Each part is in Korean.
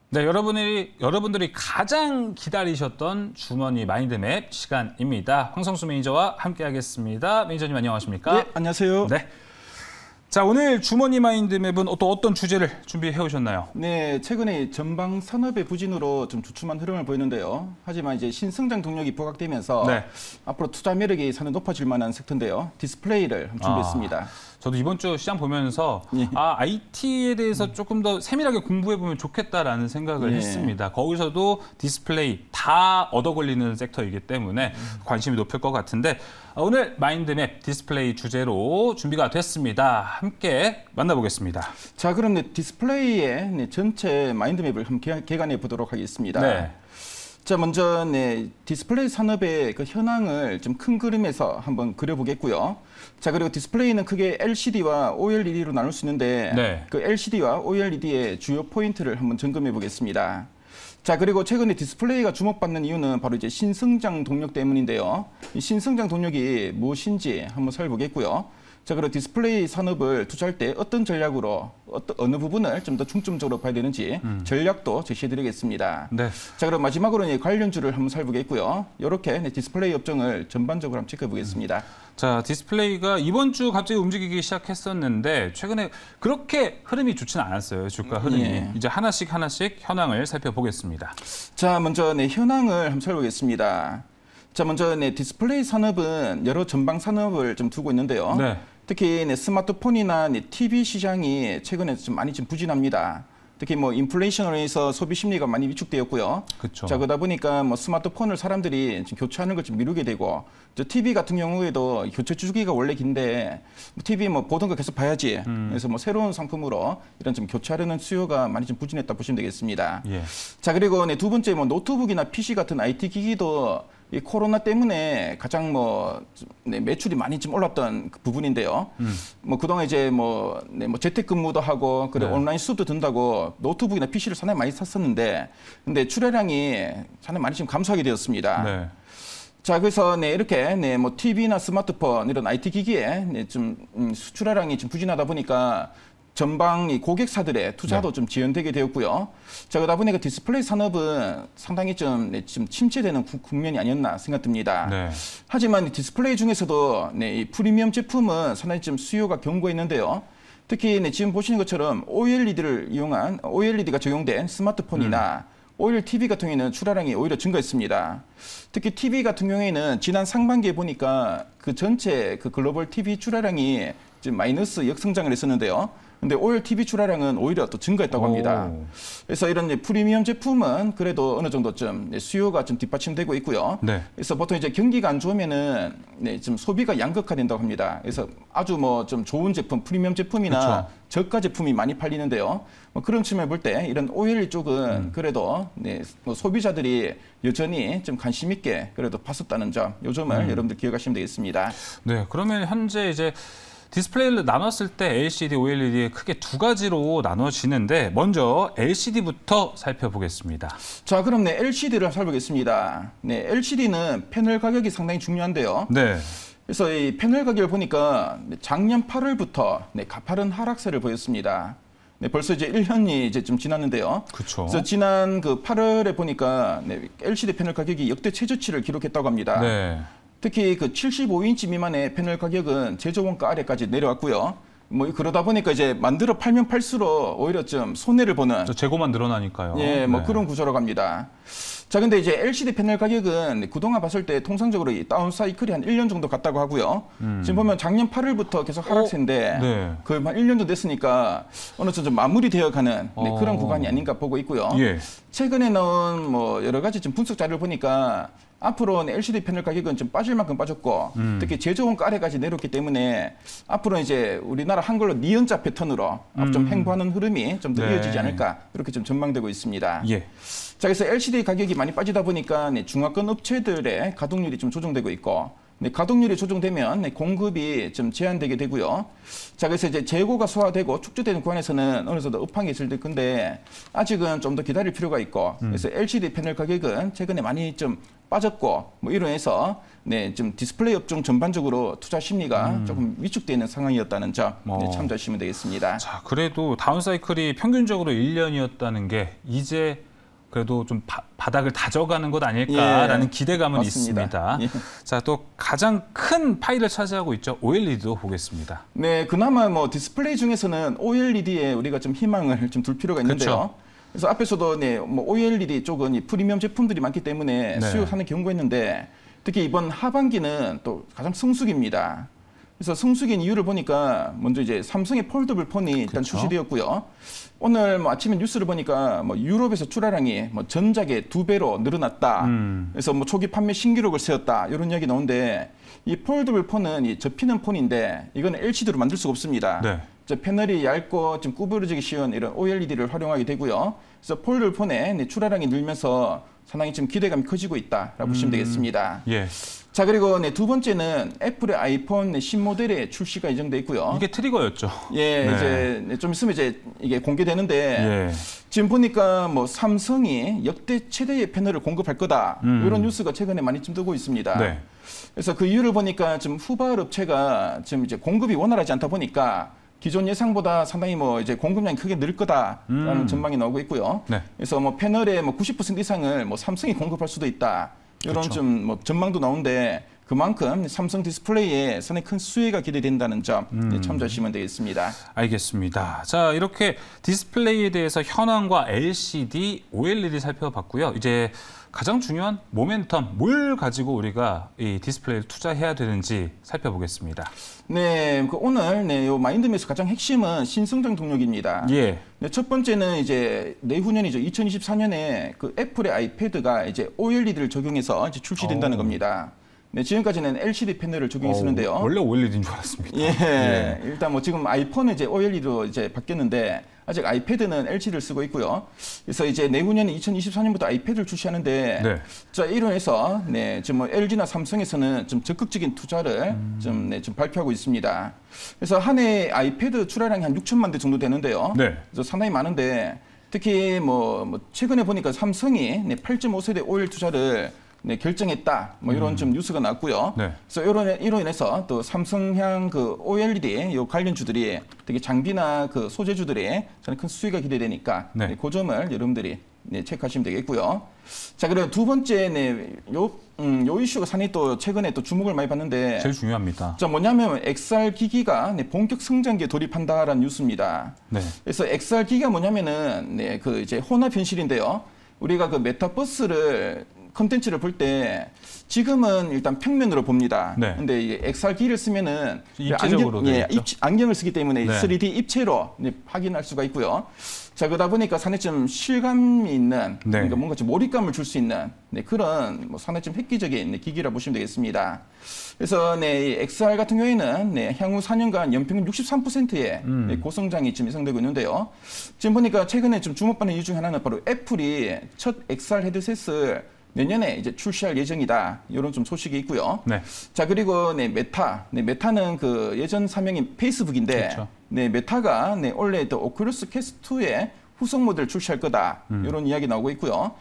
네, 여러분들이 가장 기다리셨던 주머니 마인드맵 시간입니다. 황성수 매니저와 함께하겠습니다. 매니저님 안녕하십니까? 네, 안녕하세요. 네. 자, 오늘 주머니 마인드맵은 또 어떤 주제를 준비해 오셨나요? 네, 최근에 전방 산업의 부진으로 좀 주춤한 흐름을 보이는데요. 하지만 이제 신성장 동력이 부각되면서 네. 앞으로 투자 매력이 상당히 높아질 만한 섹터인데요. 디스플레이를 준비했습니다. 저도 이번 주 시장 보면서 예. IT에 대해서 조금 더 세밀하게 공부해 보면 좋겠다라는 생각을 예. 했습니다. 거기서도 디스플레이 다 얻어 걸리는 섹터이기 때문에 관심이 높을 것 같은데 오늘 마인드맵 디스플레이 주제로 준비가 됐습니다. 함께 만나보겠습니다. 자, 그럼 디스플레이의 전체 마인드맵을 한번 개관해 보도록 하겠습니다. 네. 자, 먼저 디스플레이 산업의 그 현황을 좀 큰 그림에서 한번 그려보겠고요. 자, 그리고 디스플레이는 크게 LCD와 OLED로 나눌 수 있는데 네. 그 LCD와 OLED의 주요 포인트를 한번 점검해 보겠습니다. 자, 그리고 최근에 디스플레이가 주목받는 이유는 바로 이제 신성장 동력 때문인데요. 이 신성장 동력이 무엇인지 한번 살펴보겠고요. 자, 그리고 디스플레이 산업을 투자할 때 어떤 전략으로 어느 부분을 좀 더 중점적으로 봐야 되는지 전략도 제시해드리겠습니다. 네. 자, 그럼 마지막으로 관련주를 한번 살펴보겠고요. 이렇게 디스플레이 업종을 전반적으로 한번 체크해보겠습니다. 자, 디스플레이가 이번 주 갑자기 움직이기 시작했었는데 최근에 그렇게 흐름이 좋지는 않았어요. 주가 흐름이. 예. 이제 하나씩 현황을 살펴보겠습니다. 자, 먼저 현황을 한번 살펴보겠습니다. 자, 먼저 디스플레이 산업은 여러 전방 산업을 좀 두고 있는데요. 네. 특히 스마트폰이나 TV 시장이 최근에 좀 많이 부진합니다. 특히 인플레이션으로 인해서 소비 심리가 많이 위축되었고요. 그렇죠. 자, 그러다 보니까 스마트폰을 사람들이 지금 교체하는 걸 좀 미루게 되고, TV 같은 경우에도 교체 주기가 원래 긴데 TV 보던 거 계속 봐야지. 그래서 새로운 상품으로 이런 좀 교체하려는 수요가 많이 좀 부진했다 보시면 되겠습니다. 예. 자, 그리고 두 번째 노트북이나 PC 같은 IT 기기도 이 코로나 때문에 가장 매출이 많이 좀 올랐던 그 부분인데요. 그동안 이제 재택근무도 하고 그리고 네. 온라인 수업도 든다고 노트북이나 PC를 상당히 많이 샀었는데 근데 출하량이 상당히 많이 지금 감소하게 되었습니다. 네. 자, 그래서 이렇게 TV나 스마트폰 이런 IT 기기에 좀 수출하량이 좀 부진하다 보니까 전방 이 고객사들의 투자도 좀 지연되게 되었고요. 자, 그러다 보니까 디스플레이 산업은 상당히 좀 침체되는 국면이 아니었나 생각됩니다. 네. 하지만 디스플레이 중에서도 이 프리미엄 제품은 상당히 좀 수요가 견고했는데요. 특히 지금 보시는 것처럼 OLED가 적용된 스마트폰이나 OLED TV 같은 경우에는 출하량이 오히려 증가했습니다. 특히 TV 같은 경우에는 지난 상반기에 보니까 그 전체 그 글로벌 TV 출하량이 지금 마이너스 역성장을 했었는데요. 근데 OLED TV 출하량은 오히려 또 증가했다고 합니다. 그래서 이런 프리미엄 제품은 그래도 어느 정도 좀 수요가 좀 뒷받침되고 있고요. 네. 그래서 보통 이제 경기가 안 좋으면은 좀 소비가 양극화된다고 합니다. 그래서 아주 좀 좋은 제품, 프리미엄 제품이나 그렇죠. 저가 제품이 많이 팔리는데요. 그런 측면을 볼 때 이런 OLED 쪽은 그래도 소비자들이 여전히 좀 관심 있게 그래도 봤었다는 점, 요 점을 여러분들 기억하시면 되겠습니다. 네. 그러면 현재 이제 디스플레이를 나눴을 때 LCD, OLED 크게 두 가지로 나눠지는데 먼저 LCD부터 살펴보겠습니다. 자, 그럼 LCD를 살펴보겠습니다. LCD는 패널 가격이 상당히 중요한데요. 네. 그래서 이 패널 가격을 보니까 작년 8월부터 가파른 하락세를 보였습니다. 벌써 이제 1년이 이제 좀 지났는데요. 그렇죠. 그래서 지난 그 8월에 보니까 LCD 패널 가격이 역대 최저치를 기록했다고 합니다. 네. 특히 그 75인치 미만의 패널 가격은 제조원가 아래까지 내려왔고요. 그러다 보니까 이제 만들어 팔면 팔수록 오히려 좀 손해를 보는 재고만 늘어나니까요. 네. 그런 구조라고 합니다. 자, 근데 이제 LCD 패널 가격은 그동안 봤을 때 통상적으로 이 다운 사이클이 한 1년 정도 갔다고 하고요. 지금 보면 작년 8월부터 계속 하락세인데 네. 거의 한 1년 정도 됐으니까 어느 정도 좀 마무리되어 가는 그런 구간이 아닌가 보고 있고요. 예. 최근에 나온 여러 가지 좀 분석 자료를 보니까 앞으로는 LCD 패널 가격은 좀 빠질 만큼 빠졌고 특히 제조원가 아래까지 내렸기 때문에 앞으로 이제 우리나라 한글로 니은자 패턴으로 좀 횡보하는 흐름이 좀 더 네. 이어지지 않을까 이렇게 좀 전망되고 있습니다. 예. 자, 그래서 LCD 가격이 많이 빠지다 보니까 중화권 업체들의 가동률이 좀 조정되고 있고 가동률이 조정되면 공급이 좀 제한되게 되고요. 자, 그래서 이제 재고가 소화되고 축소되는 구간에서는 어느 정도 업황이 있을 건데 아직은 좀 더 기다릴 필요가 있고 그래서 LCD 패널 가격은 최근에 많이 좀 빠졌고 뭐 이로 해서 네, 좀 디스플레이 업종 전반적으로 투자 심리가 조금 위축되어 있는 상황이었다는 점 네, 참조하시면 되겠습니다. 자, 그래도 다운 사이클이 평균적으로 1년이었다는 게 이제 그래도 좀 바닥을 다져가는 것 아닐까라는 기대감은 맞습니다. 있습니다. 예. 자, 또 가장 큰 파일을 차지하고 있죠. OLED도 보겠습니다. 네, 그나마 뭐 디스플레이 중에서는 OLED에 우리가 좀 희망을 좀 둘 필요가 있는데요. 그렇죠. 그래서 앞에서도 네, 뭐 OLED 쪽은 이 프리미엄 제품들이 많기 때문에 네. 수요하는 경고했는데 특히 이번 하반기는 또 가장 성수기입니다. 그래서 성수기인 이유를 보니까 먼저 이제 삼성의 폴더블 폰이 일단 그렇죠. 출시되었고요. 오늘 뭐 아침에 뉴스를 보니까 뭐 유럽에서 출하량이 뭐 전작의 2배로 늘어났다. 그래서 뭐 초기 판매 신기록을 세웠다. 이런 이야기 나오는데 이 폴더블 폰은 이 접히는 폰인데 이건 LCD로 만들 수가 없습니다. 네. 패널이 얇고 좀 구부러지기 쉬운 이런 OLED를 활용하게 되고요. 그래서 폴더블 폰의 출하량이 늘면서 상당히 지금 기대감이 커지고 있다라고 보시면 되겠습니다. 예. 자, 그리고 네, 두 번째는 애플의 아이폰 신모델의 출시가 예정돼 있고요. 이게 트리거였죠. 예, 네. 이제 좀 있으면 이제 이게 공개되는데 예. 지금 보니까 뭐 삼성이 역대 최대의 패널을 공급할 거다 이런 뉴스가 최근에 많이 좀 뜨고 있습니다. 네. 그래서 그 이유를 보니까 지금 후발 업체가 지금 이제 공급이 원활하지 않다 보니까 기존 예상보다 상당히 뭐 이제 공급량이 크게 늘 거다라는 전망이 나오고 있고요. 네. 그래서 뭐 패널의 뭐 90% 이상을 뭐 삼성이 공급할 수도 있다. 이런 그렇죠. 좀 뭐 전망도 나오는데 그만큼 삼성 디스플레이에 상당히 큰 수혜가 기대된다는 점 참조하시면 되겠습니다. 알겠습니다. 자, 이렇게 디스플레이에 대해서 현황과 LCD, OLED 살펴봤고요. 이제 가장 중요한 모멘텀, 뭘 가지고 우리가 이 디스플레이를 투자해야 되는지 살펴보겠습니다. 네, 그 오늘 네, 요 마인드맵에서 가장 핵심은 신성장 동력입니다. 예. 네, 첫 번째는 이제 내후년이죠. 2024년에 그 애플의 아이패드가 이제 OLED를 적용해서 이제 출시된다는 겁니다. 네, 지금까지는 LCD 패널을 적용했었는데요. 원래 OLED인 줄 알았습니다. 예, 일단 뭐 지금 아이폰은 이제 OLED로 이제 바뀌었는데 아직 아이패드는 LCD를 쓰고 있고요. 그래서 이제 내후년 2024년부터 아이패드를 출시하는데, 네. 자 이로 해서 네, 지금 뭐 LG나 삼성에서는 좀 적극적인 투자를 좀 발표하고 있습니다. 그래서 한 해 아이패드 출하량이 한 6천만 대 정도 되는데요. 네. 그래서 상당히 많은데 특히 뭐 최근에 보니까 삼성이 8.5세대 OLED 투자를 네, 결정했다. 뭐 이런 좀 뉴스가 났고요. 네. 그래서 이로 인해서 또 삼성향 그 OLED 요 관련주들이 되게 장비나 그 소재주들이 저는 큰 수익이 기대되니까 네. 네, 그 점을 여러분들이 네, 체크하시면 되겠고요. 자, 그리고 두 번째 네, 요 이슈가 상당히 또 최근에 또 주목을 많이 받는데 제일 중요합니다. 자, 뭐냐면 XR 기기가 네, 본격 성장기에 돌입한다라는 뉴스입니다. 네. 그래서 XR 기기가 뭐냐면은 네, 그 이제 혼합 현실인데요. 우리가 그 메타버스를 컨텐츠를 볼 때 지금은 일단 평면으로 봅니다. 네. 근데 이 XR 기기를 쓰면은 입체적으로 안경을 쓰기 때문에 네. 3D 입체로 확인할 수가 있고요. 자, 그러다 보니까 상당히 좀 실감이 있는 네. 그러니까 뭔가 좀 몰입감을 줄 수 있는 네, 그런 뭐 상당히 좀 획기적인 네, 기기라 보시면 되겠습니다. 그래서 네, 이 XR 같은 경우에는 네, 향후 4년간 연평균 63%의 네, 고성장이 지금 예상되고 있는데요. 지금 보니까 최근에 좀 주목받는 이유 중 하나는 바로 애플이 첫 XR 헤드셋을 내년에 이제 출시할 예정이다. 이런 좀 소식이 있고요. 네. 자, 그리고 네, 메타. 네, 메타는 그 예전 사명인 페이스북인데 그렇죠. 네, 메타가 네, 원래 또 오큘러스 퀘스트2의 후속 모델을 출시할 거다. 이런 이야기 나오고 있고요.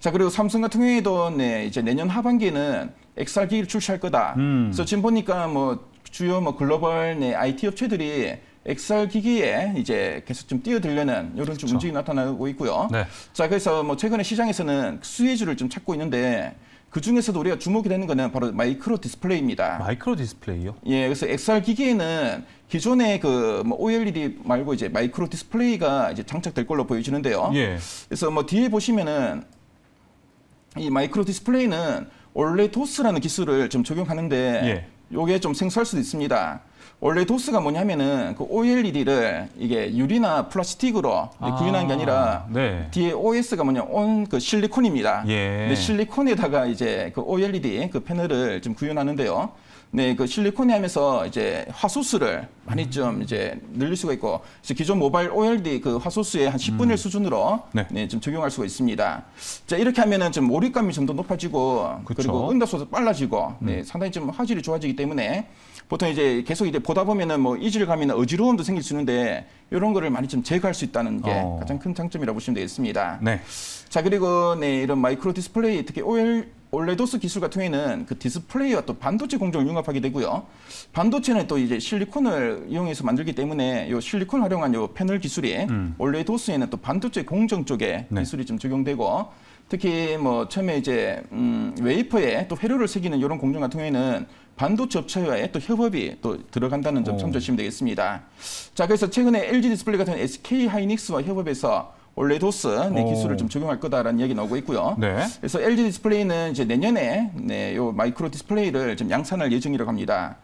자, 그리고 삼성 같은 경우에도 네, 이제 내년 하반기에는 XR 기기를 출시할 거다. 그래서 지금 보니까 뭐 주요 뭐 글로벌 네, IT 업체들이 XR 기기에 이제 계속 좀 뛰어들려는 이런 좀 움직임이 나타나고 있고요. 네. 자, 그래서 뭐 최근에 시장에서는 수혜주를 좀 찾고 있는데 그 중에서도 우리가 주목이 되는 거는 바로 마이크로 디스플레이입니다. 마이크로 디스플레이요? 예, 그래서 XR 기기에는 기존의 그 뭐 OLED 말고 이제 마이크로 디스플레이가 이제 장착될 걸로 보여지는데요. 예. 그래서 뭐 뒤에 보시면은 이 마이크로 디스플레이는 원래 도스라는 기술을 좀 적용하는데 예. 요게 좀 생소할 수도 있습니다. 원래 도스가 뭐냐면은 그 OLED를 이게 유리나 플라스틱으로 구현한 게 아니라 네. 뒤에 OS가 뭐냐 온 그 실리콘입니다. 예. 네, 실리콘에다가 이제 그 OLED 그 패널을 좀 구현하는데요. 네, 그 실리콘에 하면서 이제 화소수를 많이 좀 이제 늘릴 수가 있고, 그래서 기존 모바일 OLED 그 화소수의 한 10분의 1 수준으로 네. 네, 좀 적용할 수가 있습니다. 자, 이렇게 하면은 좀 몰입감이 좀 더 높아지고, 그쵸. 그리고 응답소도 빨라지고, 네, 상당히 좀 화질이 좋아지기 때문에 보통 이제 계속 이제 보다 보면은 뭐 이질감이나 어지러움도 생길 수 있는데 이런 거를 많이 좀 제거할 수 있다는 게 가장 큰 장점이라고 보시면 되겠습니다. 네. 자, 그리고 네, 이런 마이크로 디스플레이 특히 올레도스 기술 같은 경우에는 그 디스플레이와 또 반도체 공정을 융합하게 되고요. 반도체는 또 이제 실리콘을 이용해서 만들기 때문에 요 실리콘을 활용한 요 패널 기술이 올레도스에는 또 반도체 공정 쪽에 네. 기술이 좀 적용되고 특히 뭐 처음에 이제 웨이퍼에 또 회로를 새기는 이런 공정 같은 경우에는 반도체 업체와의 또 협업이 또 들어간다는 점 참조하시면 되겠습니다. 자, 그래서 최근에 LG 디스플레이 같은 SK 하이닉스와 협업해서 올레도스 기술을 좀 적용할 거다라는 이야기 나오고 있고요. 네. 그래서 LG 디스플레이는 이제 내년에 요 마이크로 디스플레이를 좀 양산할 예정이라고 합니다.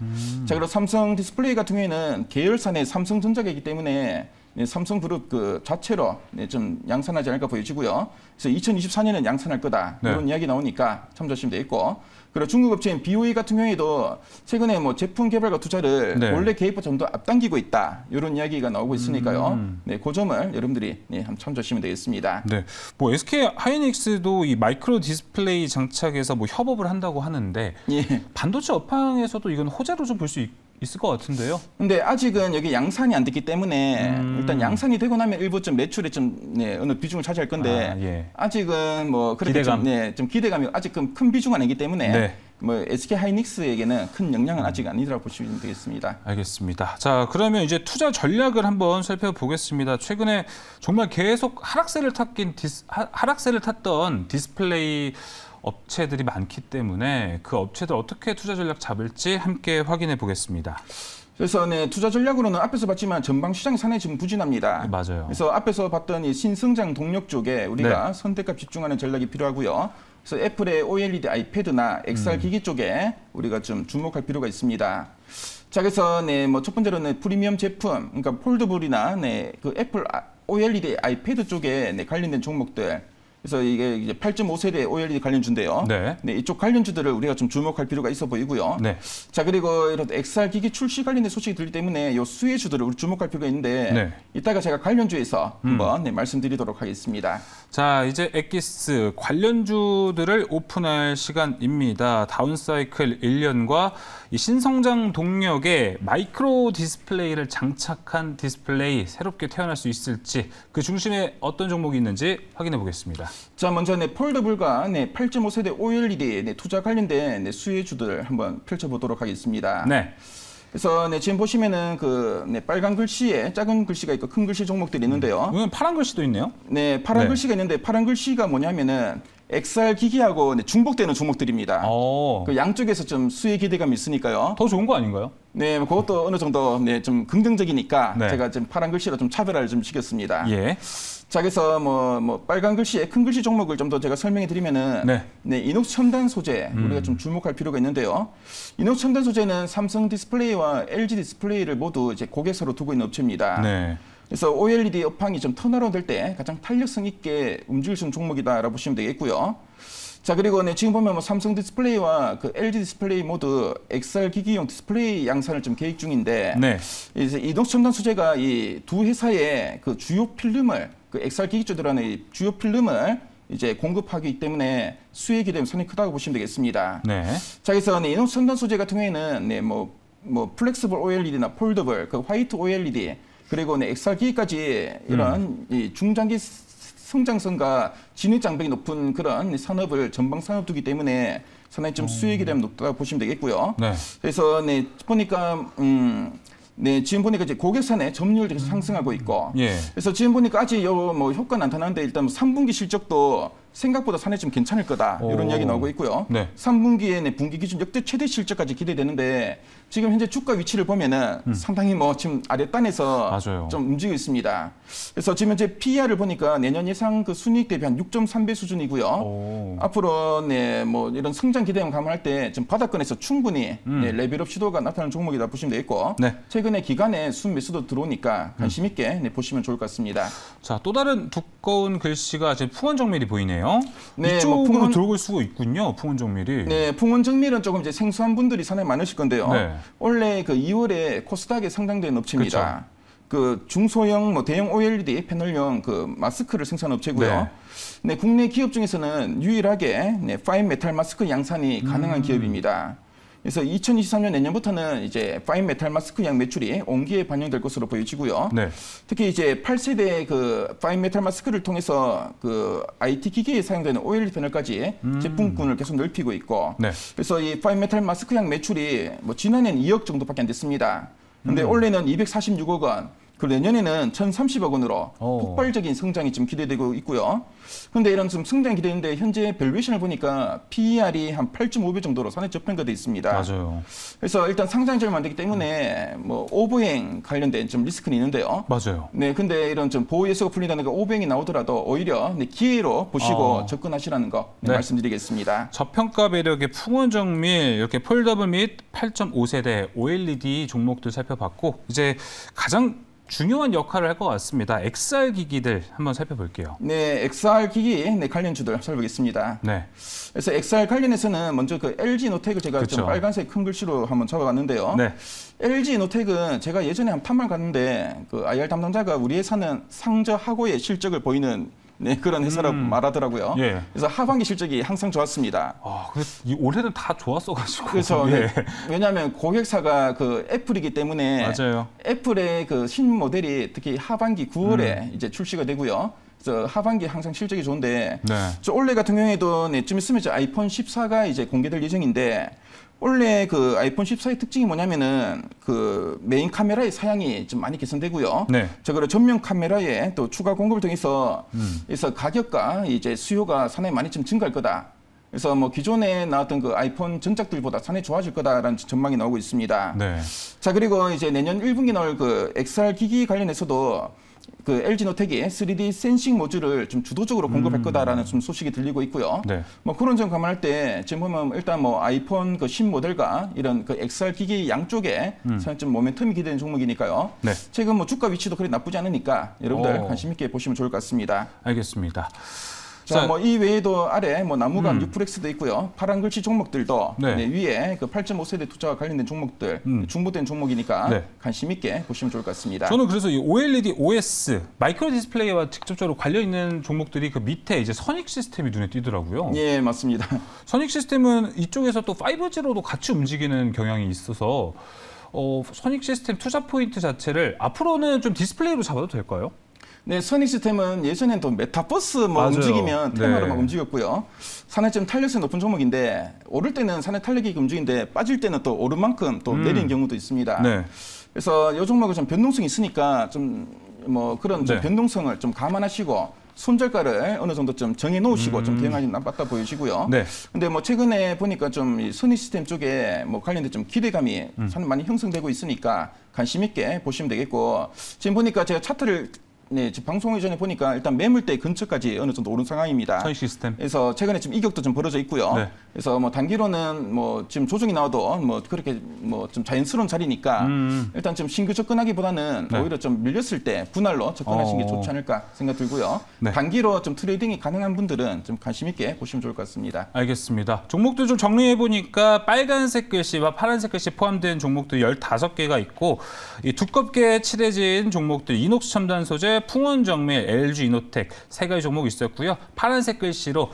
자, 그리고 삼성 디스플레이 같은 경우에는 계열사내 삼성전자이기 때문에 삼성 그룹 그 자체로 좀 양산하지 않을까 보여지고요. 그래서 2024년은 양산할 거다 이런 이야기 나오니까 참조하시면 되겠고. 그리고 중국 업체인 BOE 같은 경우에도 최근에 뭐 제품 개발과 투자를 원래 계획보다 좀 더 앞당기고 있다 이런 이야기가 나오고 있으니까요. 그 점을 여러분들이 한번 참조하시면 되겠습니다. 네, 뭐 SK 하이닉스도 이 마이크로 디스플레이 장착에서 뭐 협업을 한다고 하는데 반도체 업황에서도 이건 호재로 좀 볼 수 있을 것 같은데요. 근데 아직은 여기 양산이 안 됐기 때문에 일단 양산이 되고 나면 일부 좀 매출에 좀 어느 비중을 차지할 건데 아직은 뭐 그렇게 좀 기대감이 아직 큰 비중은 아니기 때문에 뭐 SK 하이닉스에게는 큰 영향은 아직 아니라고 보시면 되겠습니다. 알겠습니다. 자, 그러면 이제 투자 전략을 한번 살펴보겠습니다. 최근에 정말 계속 하락세를 탔던 디스플레이 업체들이 많기 때문에 그 업체들 어떻게 투자 전략 잡을지 함께 확인해 보겠습니다. 그래서 투자 전략으로는 앞에서 봤지만 전방 시장이 상당히 지금 부진합니다. 맞아요. 그래서 앞에서 봤던 이 신성장 동력 쪽에 우리가 선택과 집중하는 전략이 필요하고요. 그래서 애플의 OLED 아이패드나 XR 기기 쪽에 우리가 좀 주목할 필요가 있습니다. 자, 그래서 뭐 첫 번째로는 프리미엄 제품, 그러니까 폴더블이나 그 애플 OLED 아이패드 쪽에 관련된 종목들. 그래서 이게 이제 8.5세대 OLED 관련주인데요. 이쪽 관련주들을 우리가 좀 주목할 필요가 있어 보이고요. 자, 그리고 이런 XR 기기 출시 관련된 소식이 들기 때문에 이 수혜주들을 우리 주목할 필요가 있는데 이따가 제가 관련주에서 한번 말씀드리도록 하겠습니다. 자, 이제 엑기스 관련주들을 오픈할 시간입니다. 다운사이클 1년과 이 신성장 동력의 마이크로 디스플레이를 장착한 디스플레이 새롭게 태어날 수 있을지 그 중심에 어떤 종목이 있는지 확인해 보겠습니다. 자, 먼저 폴더블과 8.5세대 OLED 투자 관련된 수혜주들 한번 펼쳐보도록 하겠습니다. 그래서 지금 보시면은 빨간 글씨에 작은 글씨가 있고 큰 글씨 종목들이 있는데요. 오늘 파란 글씨도 있네요. 파란 글씨가 있는데 파란 글씨가 뭐냐면은 XR 기기하고 중복되는 종목들입니다. 그 양쪽에서 좀 수혜 기대감이 있으니까요. 더 좋은 거 아닌가요? 그것도 어느 정도 좀 긍정적이니까 제가 지금 파란 글씨로 좀 차별화를 좀 시켰습니다. 자, 그래서 뭐 빨간 글씨에 큰 글씨 종목을 좀 더 제가 설명해 드리면은 이녹스 첨단 소재 우리가 좀 주목할 필요가 있는데요. 이녹스 첨단 소재는 삼성 디스플레이와 LG 디스플레이를 모두 이제 고객사로 두고 있는 업체입니다. 그래서 OLED 업황이 좀 턴어라운드 될 때 가장 탄력성 있게 움직일 수 있는 종목이다라고 보시면 되겠고요. 자, 그리고 지금 보면 뭐 삼성 디스플레이와 그 LG 디스플레이 모두 XR 기기용 디스플레이 양산을 좀 계획 중인데 이제 이녹스 첨단 소재가 이 두 회사의 그 주요 필름을 그 XR 기기 쪽 들어가는 이 주요 필름을 이제 공급하기 때문에 수혜 기대는 상당히 크다고 보시면 되겠습니다. 자, 그래서 이녹스 첨단 소재 같은 경우에는 뭐 플렉스블 OLED나 폴더블, 그 화이트 OLED 그리고 XR 기기까지 이런 이 중장기 성장성과 진입 장벽이 높은 그런 산업을 전방 산업 두기 때문에 상당히 좀 수익이 되면 높다고 보시면 되겠고요. 그래서 보니까 지금 보니까 이제 고객사 내 점유율도 계속 상승하고 있고, 그래서 지금 보니까 아직 뭐 효과는 나타나는데 일단 3분기 실적도 생각보다 상당히 좀 괜찮을 거다 이런 이야기 나오고 있고요. 3분기에 분기 기준 역대 최대 실적까지 기대되는데 지금 현재 주가 위치를 보면은 상당히 뭐 지금 아랫단에서 좀 움직이고 있습니다. 그래서 지금 현재 PER을 보니까 내년 예상 그 순이익 대비 한 6.3배 수준이고요. 앞으로 뭐 이런 성장 기대감 감안할 때 좀 바닥권에서 충분히 레벨업 시도가 나타나는 종목이다 보시면 되겠고 최근에 기간에 순매수도 들어오니까 관심 있게 보시면 좋을 것 같습니다. 자, 또 다른 두꺼운 글씨가 지금 풍원 정밀이 보이네요. 이쪽으로 뭐 들어올 수가 있군요. 풍원 정밀이. 풍원 정밀은 조금 이제 생소한 분들이 상당히 많으실 건데요. 원래 그 2월에 코스닥에 상장된 업체입니다. 그 중소형, 뭐 대형 OLED 패널용 그 마스크를 생산한 업체고요. 국내 기업 중에서는 유일하게 파인 메탈 마스크 양산이 가능한 기업입니다. 그래서 2023년 내년부터는 이제 파인 메탈 마스크향 매출이 온기에 반영될 것으로 보여지고요. 네. 특히 이제 8세대 그 파인 메탈 마스크를 통해서 그 IT 기기에 사용되는 OLED 패널까지 제품군을 계속 넓히고 있고, 네. 그래서 이 파인 메탈 마스크향 매출이 뭐 지난해는 2억 정도밖에 안 됐습니다. 근데 올해는 246억 원, 그리고 내년에는 1,030억 원으로 폭발적인 성장이 지금 기대되고 있고요. 그런데 이런 좀 성장이 기대되는데 현재 밸류에이션을 보니까 PER이 한 8.5배 정도로 산에 저평가돼 있습니다. 맞아요. 그래서 일단 상장이 좀 안 되기 때문에 뭐 오버행 관련된 좀 리스크는 있는데요. 맞아요. 네, 근데 이런 좀 보호 예수가 풀린다는 오버행이 나오더라도 오히려 기회로 보시고 접근하시라는 거 말씀드리겠습니다. 저평가 배력의 풍원정밀, 이렇게 폴더블 및 8.5세대 OLED 종목들 살펴봤고, 이제 가장 중요한 역할을 할 것 같습니다. XR 기기들 한번 살펴볼게요. 네, XR 기기 관련주들 살펴보겠습니다. 네. 그래서 XR 관련해서는 먼저 그 LG 노텍을 제가 그쵸. 좀 빨간색 큰 글씨로 한번 잡아봤는데요. 네. LG 노텍은 제가 예전에 한 탐방 갔는데 그 IR 담당자가 우리 회사는 상저하고의 실적을 보이는 그런 회사라고 말하더라고요. 예. 그래서 하반기 실적이 항상 좋았습니다. 근데 올해는 다 좋았어가지고. 그래서 예. 왜냐하면 고객사가 그 애플이기 때문에 맞아요. 애플의 그 신모델이 특히 하반기 9월에 이제 출시가 되고요. 그래서 하반기 항상 실적이 좋은데 네. 저 올해 같은 경우에도 좀 있으면 이제 아이폰 14가 이제 공개될 예정인데 원래 그 아이폰 14의 특징이 뭐냐면은 그 메인 카메라의 사양이 좀 많이 개선되고요. 네. 그리고 전면 카메라에 또 추가 공급을 통해서 그래서 가격과 이제 수요가 상당히 많이 좀 증가할 거다. 그래서 뭐 기존에 나왔던 그 아이폰 전작들보다 상당히 좋아질 거다라는 전망이 나오고 있습니다. 네. 자, 그리고 이제 내년 1분기 나올 그 XR 기기 관련해서도 그 LG 노텍이 3D 센싱 모듈을 좀 주도적으로 공급할 거다라는 좀 소식이 들리고 있고요. 네. 뭐 그런 점 감안할 때 지금 보면 일단 뭐 아이폰 그 신모델과 이런 그 XR 기기 양쪽에 상당히 좀 모멘텀이 기대되는 종목이니까요. 네. 최근 뭐 주가 위치도 그리 나쁘지 않으니까 여러분들 관심 있게 보시면 좋을 것 같습니다. 알겠습니다. 자, 뭐 이 외에도 아래 뭐 나무감 유프렉스도 있고요. 파란 글씨 종목들도 위에 그 8.5세대 투자와 관련된 종목들 중복된 종목이니까 관심 있게 보시면 좋을 것 같습니다. 저는 그래서 이 OLED OS 마이크로 디스플레이와 직접적으로 관련 있는 종목들이 그 밑에 이제 선익 시스템이 눈에 띄더라고요. 예, 맞습니다. 선익 시스템은 이쪽에서 또 5G로도 같이 움직이는 경향이 있어서 선익 시스템 투자 포인트 자체를 앞으로는 좀 디스플레이로 잡아도 될까요? 네, 선익 시스템은 예전엔 또 메타버스 뭐 맞아요. 움직이면 테마로 네. 막 움직였고요. 산에 좀 탄력성이 높은 종목인데 오를 때는 산에 탄력이 움직이는데 빠질 때는 또 오른 만큼 또 내리는 경우도 있습니다. 네. 그래서 이 종목은 좀 변동성이 있으니까 좀 뭐 그런 좀 변동성을 좀 감안하시고 손절가를 어느 정도 좀 정해 놓으시고 좀 대응하기 맞다 보이시고요. 네. 근데 뭐 최근에 보니까 좀 이 선익 시스템 쪽에 뭐 관련된 좀 기대감이 상당히 많이 형성되고 있으니까 관심 있게 보시면 되겠고 지금 보니까 제가 차트를 지금 방송 이전에 보니까 일단 매물대 근처까지 어느 정도 오른 상황입니다. 선익 시스템. 그래서 최근에 지금 이격도 좀 벌어져 있고요. 네. 그래서 뭐 단기로는 뭐 지금 조정이 나와도 뭐 그렇게 뭐 좀 자연스러운 자리니까 일단 좀 신규 접근하기보다는 오히려 좀 밀렸을 때 분할로 접근하시는 게 좋지 않을까 생각 들고요. 네. 단기로 좀 트레이딩이 가능한 분들은 좀 관심 있게 보시면 좋을 것 같습니다. 알겠습니다. 종목들 좀 정리해 보니까 빨간색 글씨와 파란색 글씨 포함된 종목들 15개가 있고 이 두껍게 칠해진 종목들 이녹스 첨단 소재, 풍원정밀, LG 이노텍 3가지 종목이 있었고요. 파란색 글씨로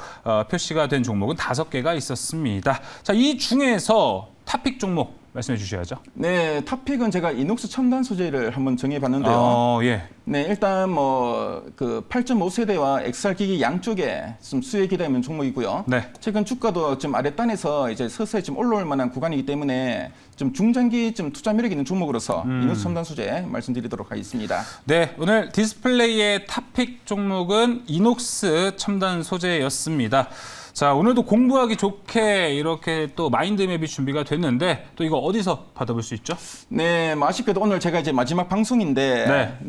표시가 된 종목은 5개가 있었습니다. 자, 이 중에서 탑픽 종목 말씀해 주셔야죠. 네, 탑픽은 제가 이녹스 첨단 소재를 한번 정해봤는데요. 예. 네, 일단 뭐 그 8.5세대와 XR 기기 양쪽에 좀 수혜 기대하는 종목이고요. 네. 최근 주가도 좀 아랫단에서 이제 서서히 좀 올라올 만한 구간이기 때문에 좀 중장기 좀 투자 매력 있는 종목으로서 이녹스 첨단 소재 말씀드리도록 하겠습니다. 네, 오늘 디스플레이의 탑픽 종목은 이녹스 첨단 소재였습니다. 자, 오늘도 공부하기 좋게 이렇게 또 마인드맵이 준비가 됐는데 또 이거 어디서 받아볼 수 있죠? 네, 뭐 아쉽게도 오늘 제가 이제 마지막 방송인데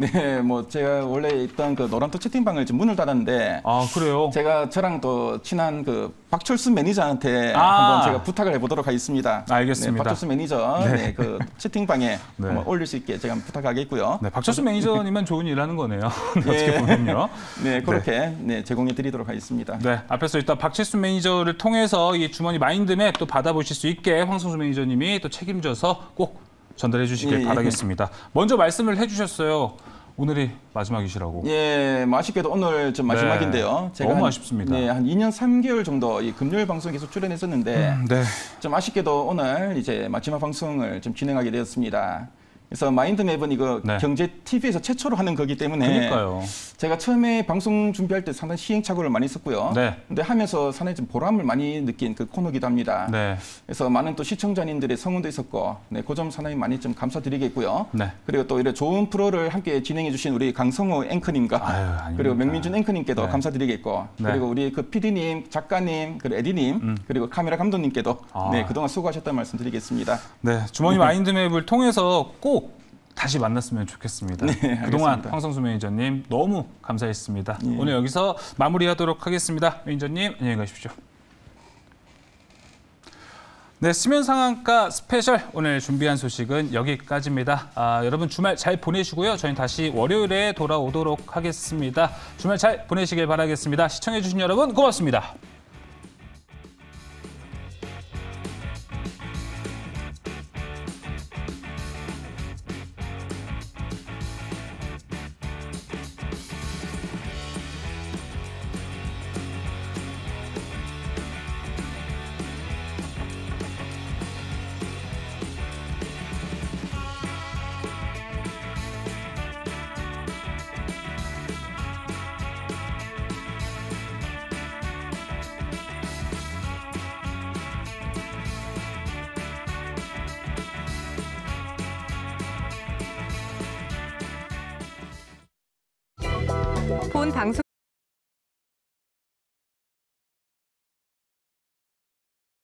뭐 제가 원래 있던 그 노란톡 채팅방을 지금 문을 닫았는데 아, 그래요? 제가 저랑 또 친한 그 박철수 매니저한테 한번 제가 부탁을 해보도록 하겠습니다. 알겠습니다. 네, 박철수 매니저 그 채팅방에 한번 올릴 수 있게 제가 부탁하겠고요. 네, 박철수 매니저님은 좋은 일 하는 거네요. 어떻게 보면요. 네, 그렇게 제공해 드리도록 하겠습니다. 네, 앞에서 일단 박철수 매니저를 통해서 이 주머니 마인드맵 또 받아보실 수 있게 황성수 매니저님이 또 책임져서 꼭 전달해 주시길 바라겠습니다. 먼저 말씀을 해주셨어요. 오늘이 마지막이시라고. 예, 뭐 아쉽게도 오늘 좀 마지막인데요. 제가 너무 아쉽습니다. 네, 한 2년 3개월 정도 이 금요일 방송 계속 출연했었는데 네. 좀 아쉽게도 오늘 이제 마지막 방송을 좀 진행하게 되었습니다. 그래서 마인드맵은 이거 네. 경제 TV에서 최초로 하는 거기 때문에 그러니까요. 제가 처음에 방송 준비할 때 상당히 시행착오를 많이 했었고요. 네. 근데 하면서 상당히 좀 보람을 많이 느낀 그 코너기도 합니다. 네. 그래서 많은 또 시청자님들의 성원도 있었고, 네, 그 점 상당히 많이 좀 감사드리겠고요. 네. 그리고 또 이런 좋은 프로를 함께 진행해 주신 우리 강성호 앵커님과 아유, 아닙니다. 그리고 명민준 앵커님께도 네. 감사드리겠고, 네. 그리고 우리 그 PD님, 작가님, 그리고 에디님, 그리고 카메라 감독님께도 아. 네, 그동안 수고하셨다는 말씀드리겠습니다. 네. 주머니 마인드맵을 통해서 꼭 다시 만났으면 좋겠습니다. 네, 그동안 알겠습니다. 황성수 매니저님 너무 감사했습니다. 예. 오늘 여기서 마무리하도록 하겠습니다. 매니저님 안녕히 가십시오. 네, 수면상한가 스페셜 오늘 준비한 소식은 여기까지입니다. 여러분 주말 잘 보내시고요. 저희는 다시 월요일에 돌아오도록 하겠습니다. 주말 잘 보내시길 바라겠습니다. 시청해주신 여러분 고맙습니다. 본 방송